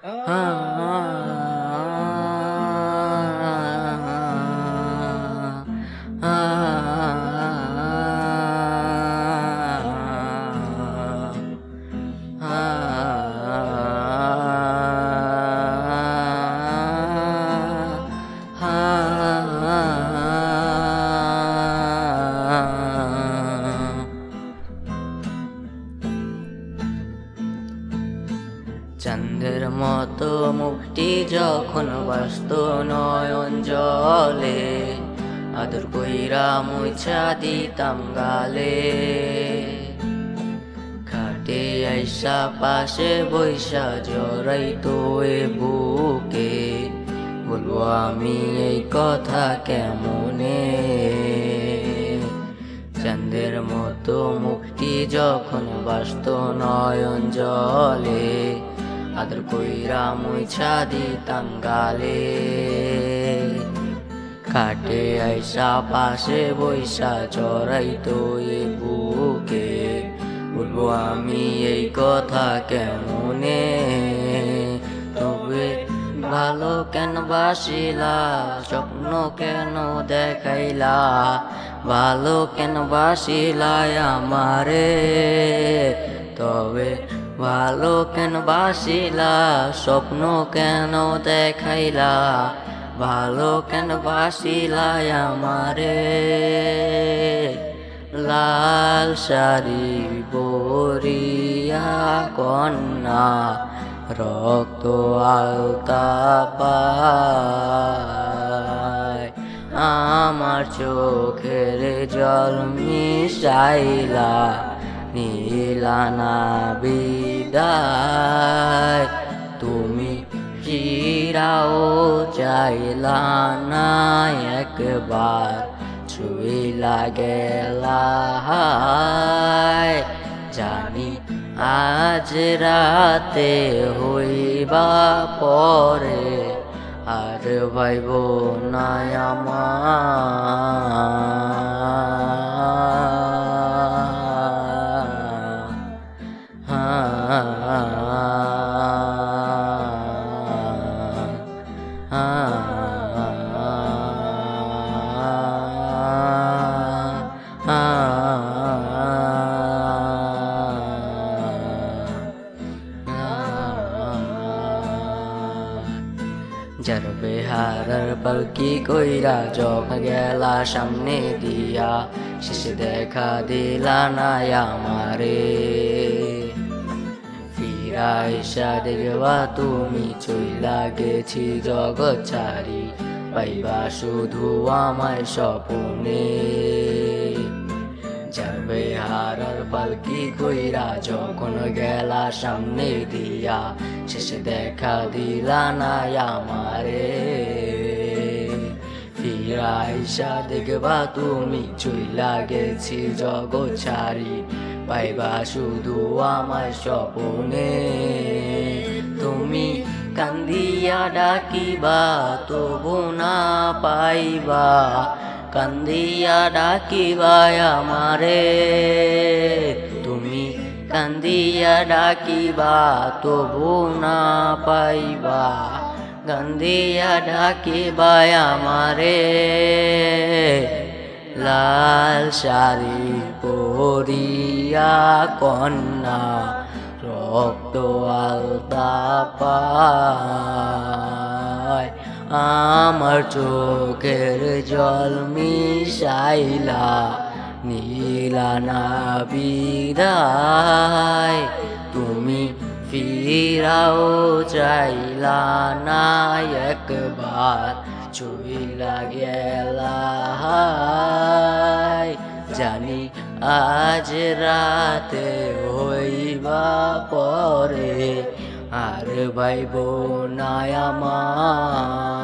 চাঁদের মতো মুখটি যখন বাস্ত নয়ন জলে, আদর কইরা মুছা দিতাম গালে। খাটে আইসা পাশে বৈশা জড়াইতো এ বুকে, বলবো আমি এই কথা কেমনে। চাঁদের মতো মুখটি যখন বাস্ত নয়ন জলে, আদর কইরা মুছা দিতাম গালে। খাটে আইসা পাশে বৈশা চড়াইতো এ বুকে, বলবো আমি এই কথা কেমনে। তবে ভালো কেন বাসিলা, স্বপ্ন কেন দেখাইলা, ভালো কেন বাসিলাই আমারে। তবে ভালো কেন বাসিলা, স্বপ্ন কেন দেখাইলা, ভালো কেন বাসিলাই আমারে। লাল শাড়ি পরিয়া কন্যা, রক্ত আলতা পায়, আমার চোখের জল মিশাইলা, নিলানা বিদায়। তুমি ফিরাও চাইলা না একবার, ছুঁইলা গেলা। জানি আজ রাতে হইবা পরে, আর ভাইব না যার বেহারার পালকি কইরা যখন গেলা সামনে দিয়া, শেষে দেখা দিলা না আমারে। ফিরাইসা দেখবা তুমি চইলা গেছি জগৎ ছাড়ি, পাইবা শুধু আমায় স্বপ্নে। যার বেহারার পালকি কইরা যখন গেলা সামনে দিয়া, শেষে দেখা দিলা না আমারে। ফিরাইসা দেখবা তুমি চইলা গেছি জগৎ ছাড়ি, পাইবা শুধু আমায় স্বপ্নে। তুমি কান্দিয়া ডাকিবা তবু না পাইবা, কান্দিয়া ডাকিবা আমারে। তুমি কান্দিয়া ডাকিবা তবু না পাইবা, কান্দিয়া ডাকিবা আমারে। লাল শাড়ি পরিয়া কন্যা, রক্ত আলতা পায়, আমার চোখের জল মিশাইলা, নিলানা বিদায়। তুমি ফিরাও চাইলা না একবার, চইলা গেলা। জানি আজ রাতে হইবা পরে, আর ভাইব না আমার।